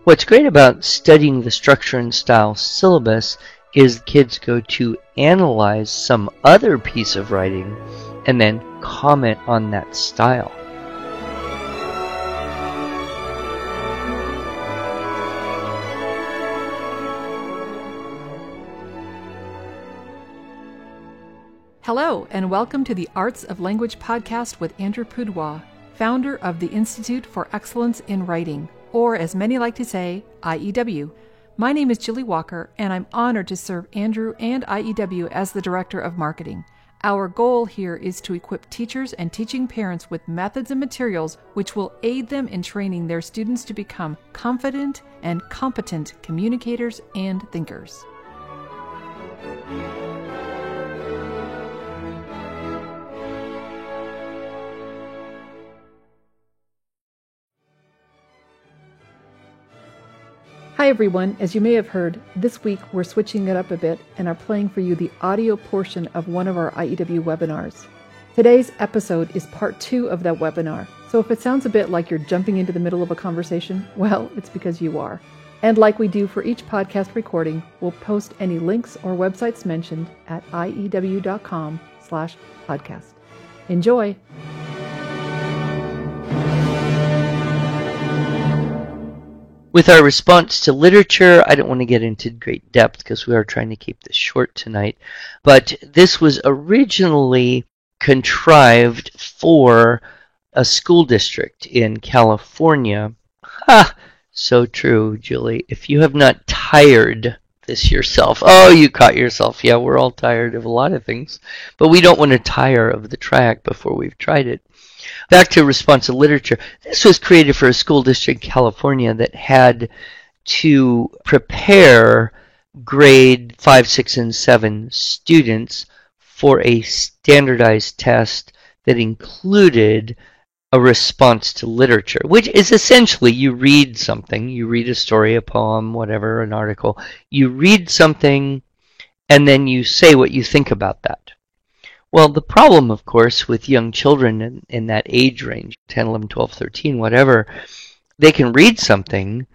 What's great about studying the structure and style syllabus is kids go to analyze some other piece of writing and then comment on that style. Hello, and welcome to the Arts of Language podcast with Andrew Pudewa, founder of the Institute for Excellence in Writing, or as many like to say, IEW. My name is Julie Walker, and I'm honored to serve Andrew and IEW as the Director of Marketing. Our goal here is to equip teachers and teaching parents with methods and materials which will aid them in training their students to become confident and competent communicators and thinkers. Hi everyone, as you may have heard, this week we're switching it up a bit and are playing for you the audio portion of one of our IEW webinars. Today's episode is part 2 of that webinar, so if it sounds a bit like you're jumping into the middle of a conversation, well, it's because you are. And like we do for each podcast recording, we'll post any links or websites mentioned at iew.com/podcast. Enjoy! With our response to literature, I don't want to get into great depth because we are trying to keep this short tonight, but this was originally contrived for a school district in California. Ha! So true, Julie. If you have not tired this yourself, oh, you caught yourself. Yeah, we're all tired of a lot of things, but we don't want to tire of the track before we've tried it. Back to responsive literature. This was created for a school district in California that had to prepare grade 5, 6, and 7 students for a standardized test that included a response to literature, which is essentially you read something, you read a story, a poem, whatever, an article, you read something, and then you say what you think about that. Well, the problem, of course, with young children in that age range, 10, 11, 12, 13, whatever, they can read something,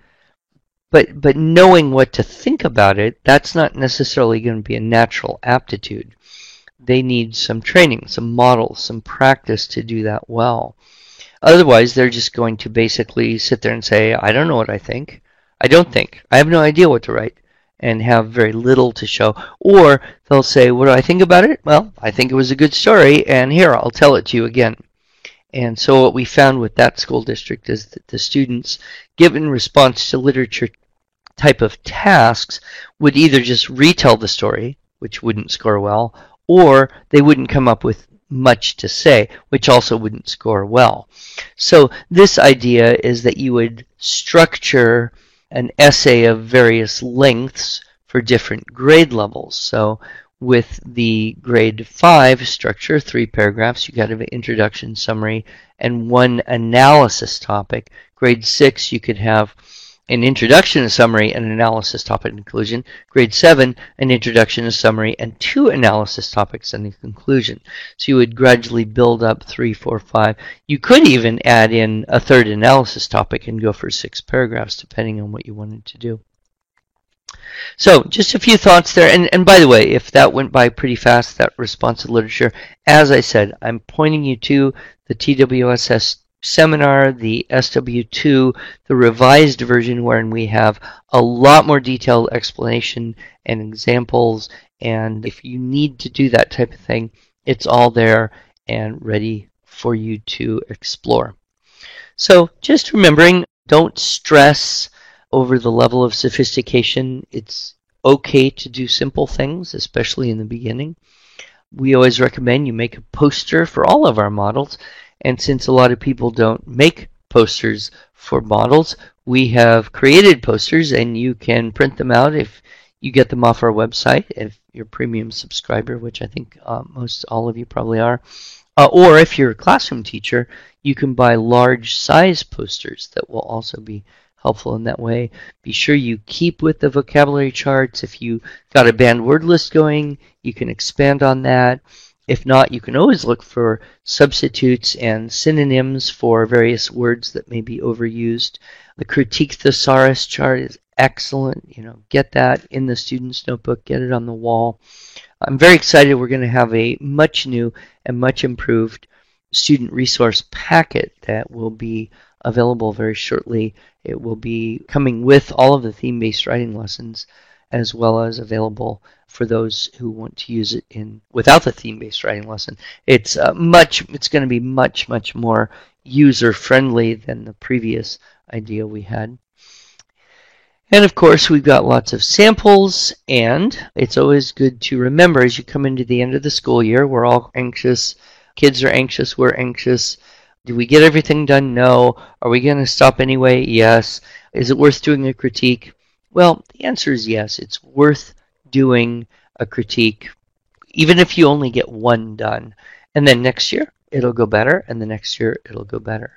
but knowing what to think about it, that's not necessarily going to be a natural aptitude. They need some training, some models, some practice to do that well. Otherwise, they're just going to basically sit there and say, I don't know what I think. I don't think. I have no idea what to write, and have very little to show. Or they'll say, what do I think about it? Well, I think it was a good story, and here, I'll tell it to you again. And so what we found with that school district is that the students, given response to literature type of tasks, would either just retell the story, which wouldn't score well, or they wouldn't come up with much to say, which also wouldn't score well. So this idea is that you would structure an essay of various lengths for different grade levels. So with the grade 5 structure, 3 paragraphs, you got an introduction, summary, and 1 analysis topic. Grade 6, you could have an introduction, a summary, an analysis topic, and conclusion. Grade 7, an introduction, a summary, and 2 analysis topics and a conclusion. So you would gradually build up 3, 4, 5. You could even add in a 3rd analysis topic and go for 6 paragraphs, depending on what you wanted to do. So just a few thoughts there. And by the way, if that went by pretty fast, that responsive literature, as I said, I'm pointing you to the TWSS seminar, the SW2, the revised version wherein we have a lot more detailed explanation and examples, and if you need to do that type of thing, it's all there and ready for you to explore. So just remembering, don't stress over the level of sophistication. It's okay to do simple things, especially in the beginning. We always recommend you make a poster for all of our models. And since a lot of people don't make posters for models, we have created posters, and you can print them out if you get them off our website, if you're a premium subscriber, which I think most all of you probably are. Or if you're a classroom teacher, you can buy large size posters that will also be helpful in that way. Be sure you keep with the vocabulary charts. If you got a banned word list going, you can expand on that. If not, you can always look for substitutes and synonyms for various words that may be overused. The critique thesaurus chart is excellent. Get that in the student's notebook, get it on the wall. I'm very excited. We're going to have a much new and much improved student resource packet that will be available very shortly. It will be coming with all of the theme-based writing lessons, as well as available for those who want to use it without the theme-based writing lesson. It's going to be much more user-friendly than the previous idea we had. And of course, we've got lots of samples, and it's always good to remember as you come into the end of the school year, we're all anxious. Kids are anxious. We're anxious. Do we get everything done? No. Are we going to stop anyway? Yes. Is it worth doing a critique? Well, the answer is yes. It's worth doing a critique, even if you only get one done. And then next year, it'll go better, and the next year, it'll go better.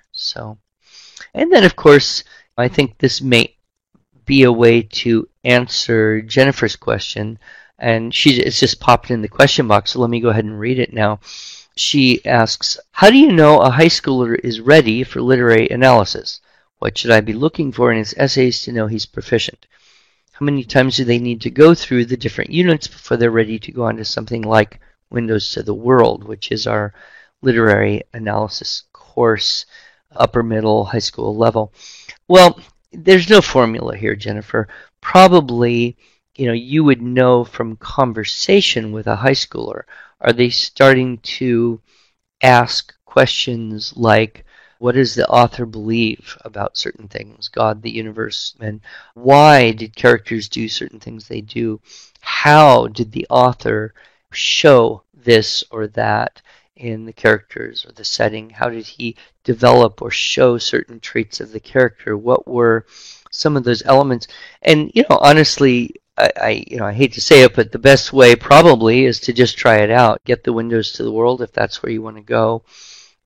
And then, of course, I think this may be a way to answer Jennifer's question, and it's just popped in the question box, so let me go ahead and read it now. She asks, how do you know a high schooler is ready for literary analysis? What should I be looking for in his essays to know he's proficient? How many times do they need to go through the different units before they're ready to go on to something like Windows to the World, which is our literary analysis course, upper middle, high school level? Well, there's no formula here, Jennifer. Probably, you would know from conversation with a high schooler. Are they starting to ask questions like, what does the author believe about certain things, God, the universe, and why did characters do certain things they do? How did the author show this or that in the characters or the setting? How did he develop or show certain traits of the character? What were some of those elements? And honestly, I hate to say it, but the best way probably is to just try it out. Get the Windows to the World if that's where you want to go,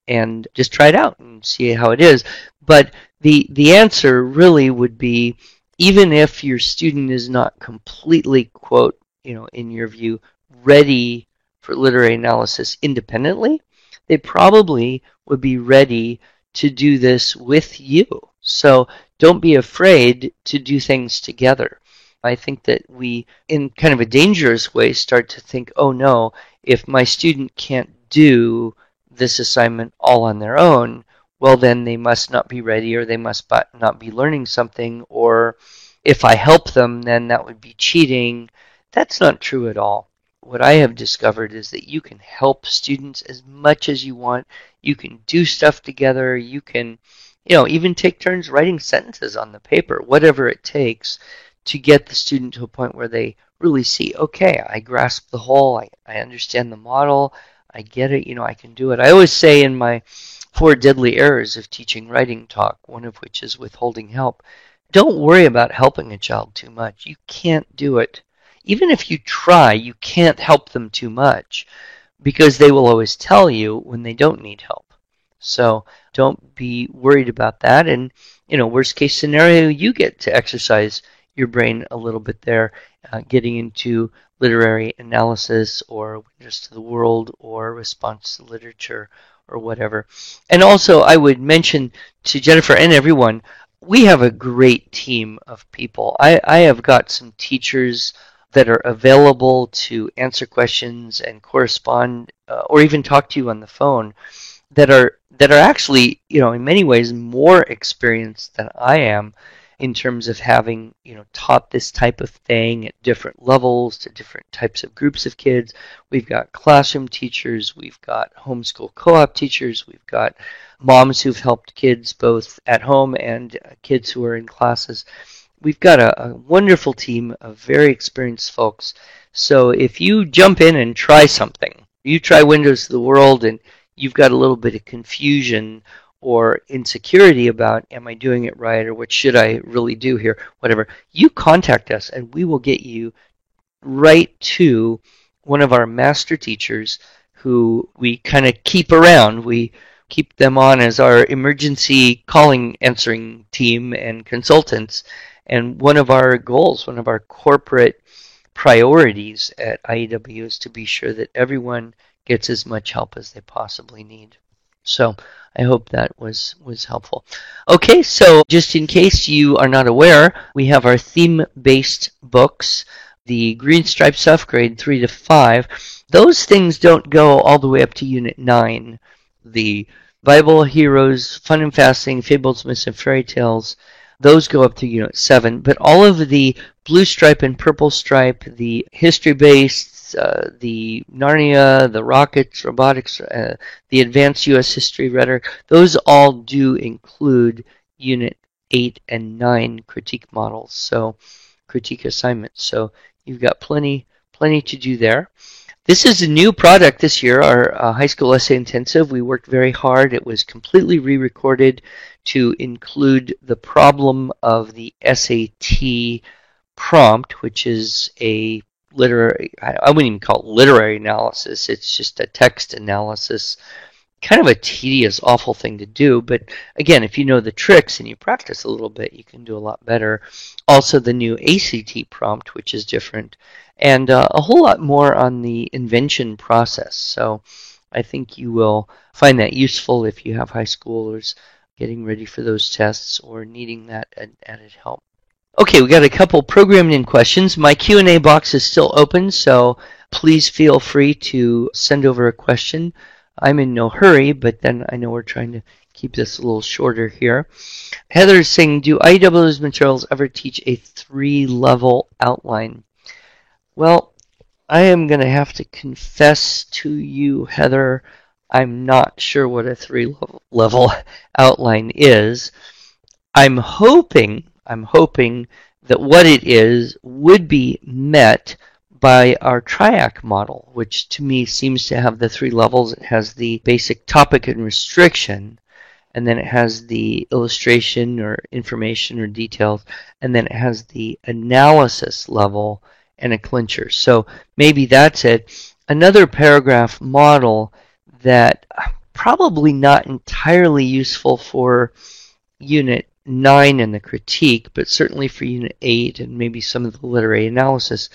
and just try it out and see how it is. But the answer really would be, even if your student is not completely, quote, in your view, ready for literary analysis independently, they probably would be ready to do this with you. So don't be afraid to do things together. I think that we, in kind of a dangerous way, start to think, oh no, if my student can't do this assignment all on their own, well then they must not be ready, or they must not be learning something, or if I help them, then that would be cheating. That's not true at all. What I have discovered is that you can help students as much as you want. You can do stuff together. You can, even take turns writing sentences on the paper, whatever it takes to get the student to a point where they really see, okay, I grasp the whole, I understand the model, I get it, I can do it. I always say in my 4 deadly errors of teaching writing talk, one of which is withholding help, don't worry about helping a child too much. You can't do it. Even if you try, you can't help them too much, because they will always tell you when they don't need help. So don't be worried about that. And, worst case scenario, you get to exercise your brain a little bit there, getting into literary analysis or Windows to the World or response to literature or whatever. And also, I would mention to Jennifer and everyone, we have a great team of people. I have got some teachers that are available to answer questions and correspond, or even talk to you on the phone, that are actually, in many ways more experienced than I am in terms of having, taught this type of thing at different levels to different types of groups of kids. We've got classroom teachers, we've got homeschool co-op teachers, we've got moms who've helped kids both at home and kids who are in classes. We've got a wonderful team of very experienced folks. So if you jump in and try something, you try Windows to the World and you've got a little bit of confusion or insecurity about, am I doing it right, or what should I really do here, whatever, you contact us and we will get you right to one of our master teachers who we kind of keep around. We keep them on as our emergency calling answering team and consultants. And one of our goals, one of our corporate priorities at IEW is to be sure that everyone gets as much help as they possibly need. So I hope that was helpful. Okay, so just in case you are not aware, we have our theme-based books, the Green Stripe stuff, grade 3 to 5. Those things don't go all the way up to Unit 9. The Bible, Heroes, Fun and Fasting, Fables, Myths, and Fairy Tales, those go up to Unit 7. But all of the Blue Stripe and Purple Stripe, the history-based, the Narnia, the Rockets, Robotics, the Advanced U.S. History Rhetoric, those all do include Unit 8 and 9 critique models, so critique assignments. So you've got plenty to do there. This is a new product this year, our high school essay intensive. We worked very hard. It was completely re-recorded to include the problem of the SAT prompt, which is a literary, I wouldn't even call it literary analysis. It's just a text analysis. Kind of a tedious, awful thing to do, but again, if you know the tricks and you practice a little bit, you can do a lot better. Also, the new ACT prompt, which is different, and a whole lot more on the invention process. So I think you will find that useful if you have high schoolers getting ready for those tests or needing that added help. Okay, we got a couple programming in questions. My Q&A box is still open, so please feel free to send over a question. I'm in no hurry, but then I know we're trying to keep this a little shorter here. Heather's saying, do IEW's materials ever teach a 3-level outline? Well, I am going to have to confess to you, Heather, I'm not sure what a 3-level outline is. I'm hoping that what it is would be met by our TRIAC model, which to me seems to have the 3 levels. It has the basic topic and restriction, and then it has the illustration or information or details, and then it has the analysis level and a clincher. So maybe that's it. Another paragraph model that probably not entirely useful for Unit 9 and the critique, but certainly for Unit 8 and maybe some of the literary analysis,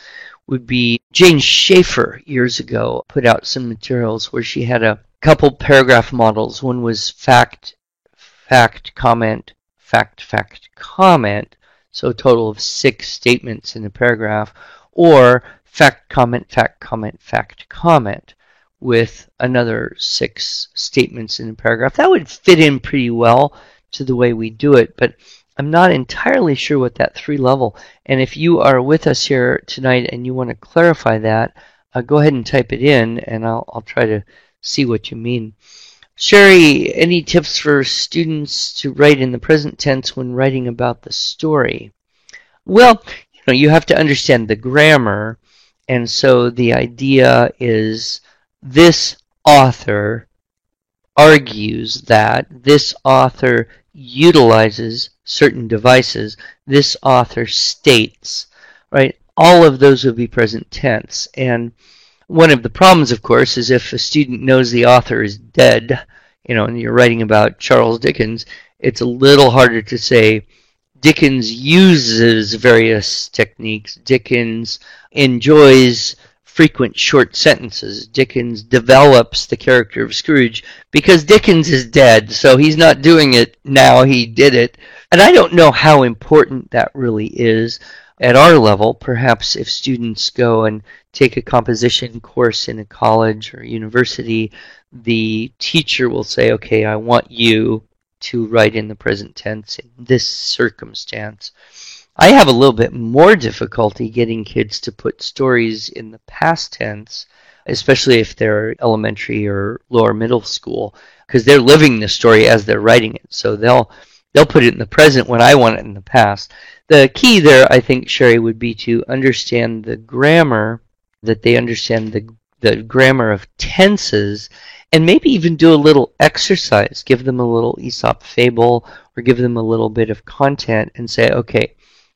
would be Jane Schaefer years ago put out some materials where she had a couple paragraph models. One was fact, comment, fact, comment, so a total of 6 statements in a paragraph, or fact, comment, fact, comment, with another 6 statements in a paragraph. That would fit in pretty well to the way we do it, but I'm not entirely sure what that 3-level, and if you are with us here tonight and you want to clarify that, go ahead and type it in, and I'll try to see what you mean. Sherry, any tips for students to write in the present tense when writing about the story? Well, you have to understand the grammar, and so the idea is this author argues that, this author utilizes certain devices, this author states, right? All of those would be present tense. And one of the problems, of course, is if a student knows the author is dead, and you're writing about Charles Dickens, it's a little harder to say Dickens uses various techniques, Dickens enjoys frequent short sentences, Dickens develops the character of Scrooge, because Dickens is dead, so he's not doing it now, he did it. And I don't know how important that really is at our level. Perhaps if students go and take a composition course in a college or university, the teacher will say, okay, I want you to write in the present tense in this circumstance. I have a little bit more difficulty getting kids to put stories in the past tense, especially if they're elementary or lower middle school, because they're living the story as they're writing it. So they'll put it in the present when I want it in the past. The key there, I think, Sherry, would be to understand the grammar, that they understand the grammar of tenses, and maybe even do a little exercise. Give them a little Aesop fable or give them a little bit of content and say, okay,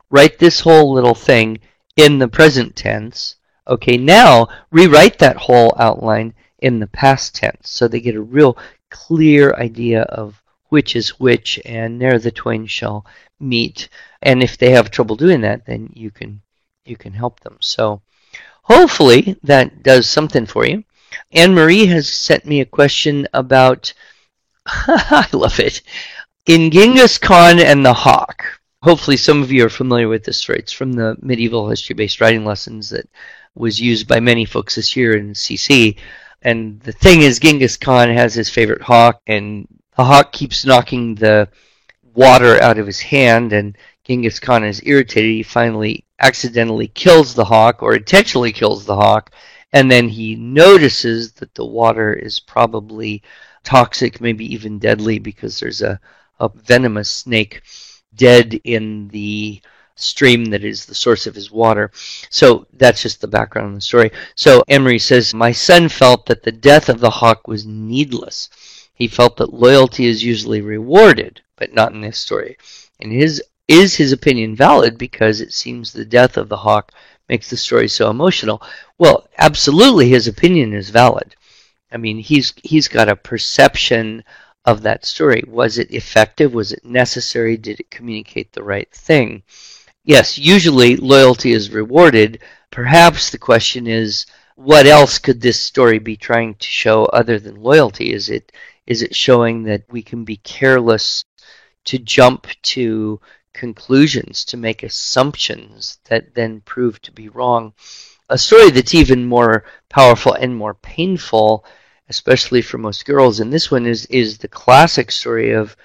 write this whole little thing in the present tense. Okay, now rewrite that whole outline in the past tense so they get a real clear idea of which is which and ne'er the twain shall meet. And if they have trouble doing that, then you can help them. So hopefully that does something for you. Anne-Marie has sent me a question about, I love it, in Genghis Khan and the Hawk. Hopefully some of you are familiar with this story. It's from the medieval history-based writing lessons that was used by many folks this year in CC. And the thing is, Genghis Khan has his favorite hawk, and the hawk keeps knocking the water out of his hand, and Genghis Khan is irritated. He finally accidentally kills the hawk, or intentionally kills the hawk, and then he notices that the water is probably toxic, maybe even deadly, because there's a venomous snake dead in the stream that is the source of his water. So that's just the background of the story. So Emery says, my son felt that the death of the hawk was needless. He felt that loyalty is usually rewarded, but not in this story. And is his opinion valid because it seems the death of the hawk makes the story so emotional? Well, absolutely his opinion is valid. I mean, he's got a perception of that story. Was it effective? Was it necessary? Did it communicate the right thing? Yes, usually loyalty is rewarded. Perhaps the question is, what else could this story be trying to show other than loyalty? Is it showing that we can be careless to jump to conclusions, to make assumptions that then prove to be wrong? A story that's even more powerful and more painful, especially for most girls, and this one is the classic story of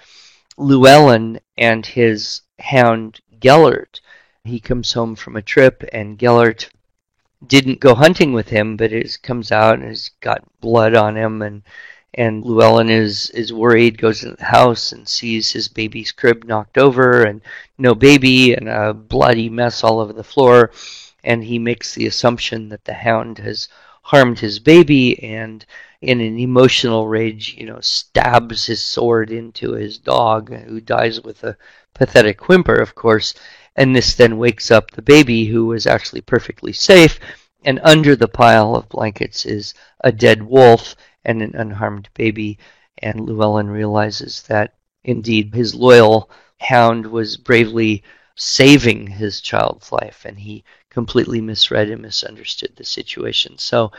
Llewellyn and his hound Gellert. He comes home from a trip, and Gellert didn't go hunting with him, but it comes out and has got blood on him, and Llewellyn is worried, goes into the house and sees his baby's crib knocked over and no baby and a bloody mess all over the floor, and he makes the assumption that the hound has harmed his baby, and in an emotional rage, stabs his sword into his dog, who dies with a pathetic whimper, of course. And this then wakes up the baby, who was actually perfectly safe, and under the pile of blankets is a dead wolf and an unharmed baby. And Llewellyn realizes that indeed his loyal hound was bravely saving his child's life, and he completely misread and misunderstood the situation. So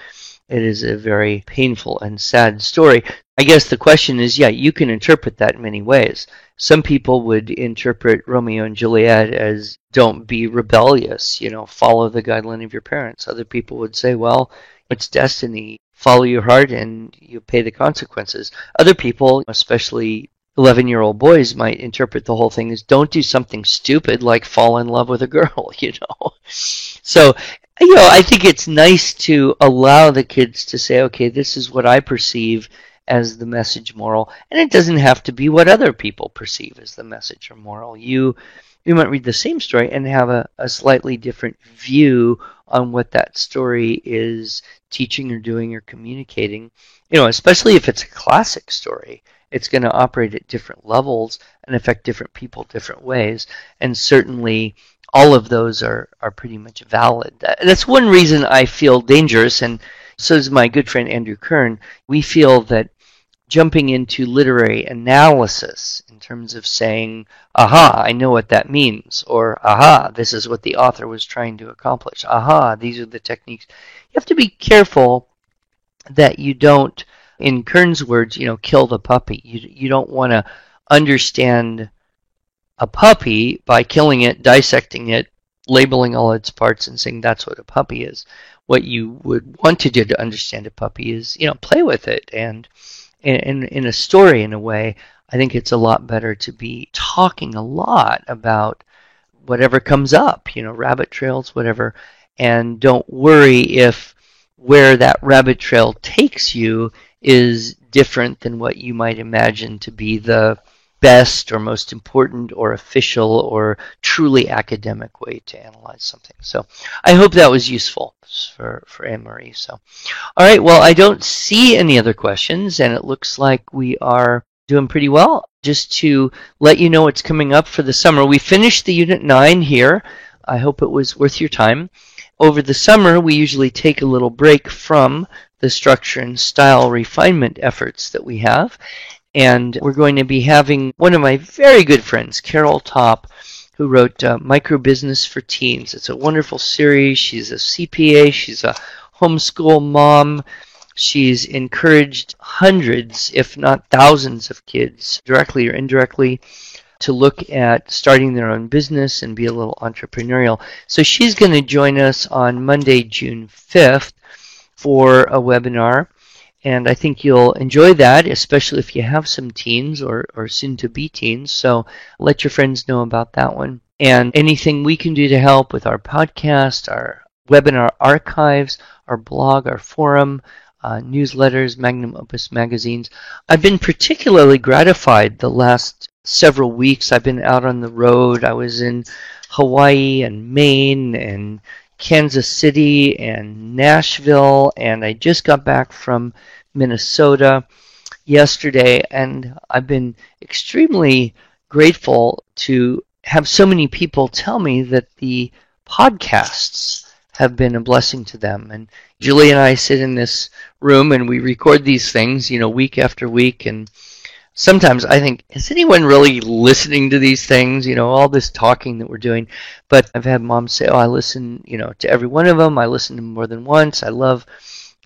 it is a very painful and sad story. I guess the question is, you can interpret that in many ways. Some people would interpret Romeo and Juliet as, don't be rebellious, follow the guideline of your parents. Other people would say, well, it's destiny. Follow your heart and you pay the consequences. Other people, especially 11-year-old boys, might interpret the whole thing as, don't do something stupid like fall in love with a girl, So, I think it's nice to allow the kids to say, okay, this is what I perceive as the message moral, and it doesn't have to be what other people perceive as the message or moral. You might read the same story and have a slightly different view on what that story is teaching or doing or communicating. Especially if it's a classic story, it's going to operate at different levels and affect different people different ways, and certainly all of those are pretty much valid. That's one reason I feel dangerous, and so does my good friend Andrew Kern. We feel that jumping into literary analysis in terms of saying, aha, I know what that means, or aha, this is what the author was trying to accomplish, aha, these are the techniques. You have to be careful that you don't, in Kern's words, kill the puppy. You don't want to understand a puppy by killing it, dissecting it, labeling all its parts, and saying that's what a puppy is. What you would want to do to understand a puppy is, play with it. And in a story, in a way, I think it's a lot better to be talking a lot about whatever comes up, rabbit trails, whatever, and don't worry if where that rabbit trail takes you is different than what you might imagine to be the best or most important or official or truly academic way to analyze something. So I hope that was useful for Anne-Marie. So, all right, well, I don't see any other questions, and it looks like we are doing pretty well. Just to let you know what's coming up for the summer, we finished the Unit 9 here. I hope it was worth your time. Over the summer, we usually take a little break from the structure and style refinement efforts that we have. And we're going to be having one of my very good friends, Carol Topp, who wrote Micro Business for Teens. It's a wonderful series. She's a CPA. She's a homeschool mom. She's encouraged hundreds, if not thousands of kids, directly or indirectly, to look at starting their own business and be a little entrepreneurial. So she's going to join us on Monday, June 5th for a webinar. And I think you'll enjoy that, especially if you have some teens or soon-to-be teens. So let your friends know about that one. And anything we can do to help with our podcast, our webinar archives, our blog, our forum, newsletters, Magnum Opus magazines. I've been particularly gratified the last several weeks. I've been out on the road. I was in Hawaii and Maine and Kansas City and Nashville, and I just got back from Minnesota yesterday, and I've been extremely grateful to have so many people tell me that the podcasts have been a blessing to them. And Julie and I sit in this room and we record these things, week after week. And sometimes I think, is anyone really listening to these things? All this talking that we're doing. But I've had moms say, I listen, to every one of them. I listen to them more than once. I love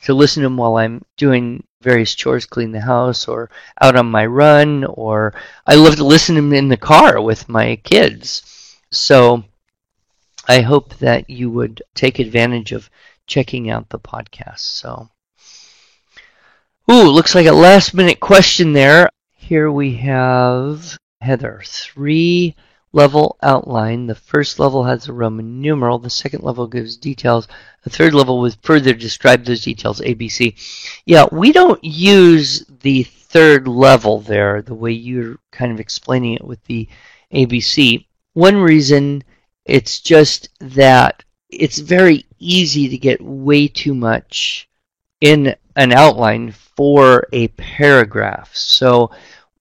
to listen to them while I'm doing various chores, clean the house, or out on my run, or I love to listen to them in the car with my kids. So I hope that you would take advantage of checking out the podcast. So, looks like a last-minute question there. Here we have Heather. 3-level outline. The first level has a Roman numeral. The second level gives details. The third level would further describe those details, ABC. Yeah, we don't use the third level there the way you're kind of explaining it with the ABC. One reason, it's just that it's very easy to get way too much in an outline for a paragraph. So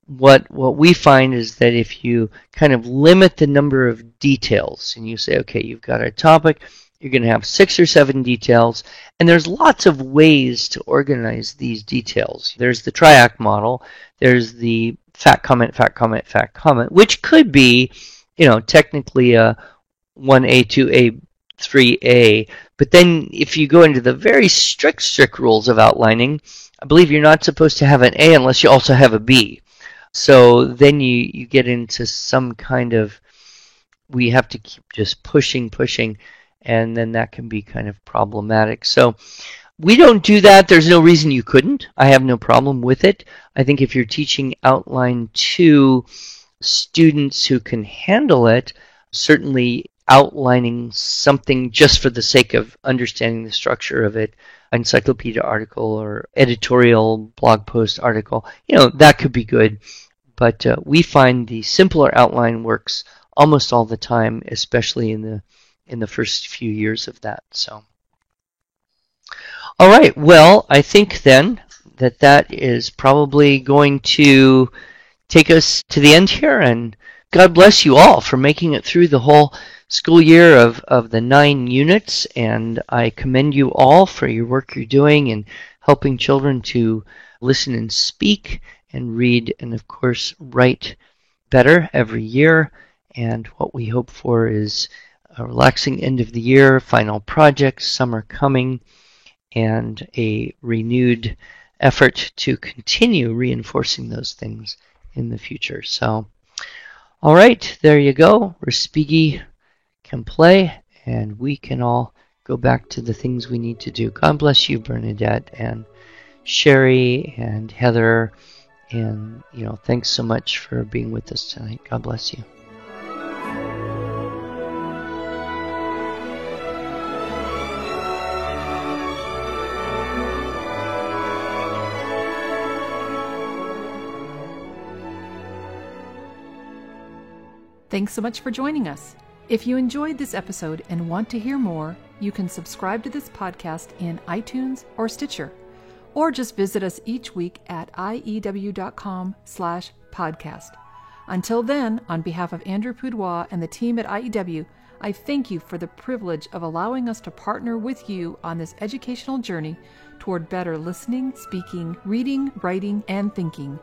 what we find is that if you kind of limit the number of details and you say, okay, you've got a topic, you're going to have 6 or 7 details, and there's lots of ways to organize these details. There's the triac model, there's the fact, comment, fact, comment, fact, comment, which could be, technically a 1A, 2A, 3A. But then if you go into the very strict rules of outlining, I believe you're not supposed to have an A unless you also have a B. So then you get into some kind of, we have to keep just pushing, and then that can be kind of problematic. So we don't do that. There's no reason you couldn't. I have no problem with it. I think if you're teaching outline to students who can handle it, certainly outlining something just for the sake of understanding the structure of it, encyclopedia article or editorial blog post article, that could be good. But we find the simpler outline works almost all the time, especially in the first few years of that. So, all right. Well, I think then that is probably going to take us to the end here, and God bless you all for making it through the whole school year of the 9 units, and I commend you all for your work you're doing in helping children to listen and speak and read and, of course, write better every year. And what we hope for is a relaxing end of the year, final projects, summer coming, and a renewed effort to continue reinforcing those things in the future. So, all right, there you go. Respighi can play, and we can all go back to the things we need to do. God bless you, Bernadette, and Sherry, and Heather, and thanks so much for being with us tonight. God bless you. Thanks so much for joining us. If you enjoyed this episode and want to hear more, you can subscribe to this podcast in iTunes or Stitcher, or just visit us each week at iew.com/podcast. Until then, on behalf of Andrew Pudewa and the team at IEW, I thank you for the privilege of allowing us to partner with you on this educational journey toward better listening, speaking, reading, writing, and thinking.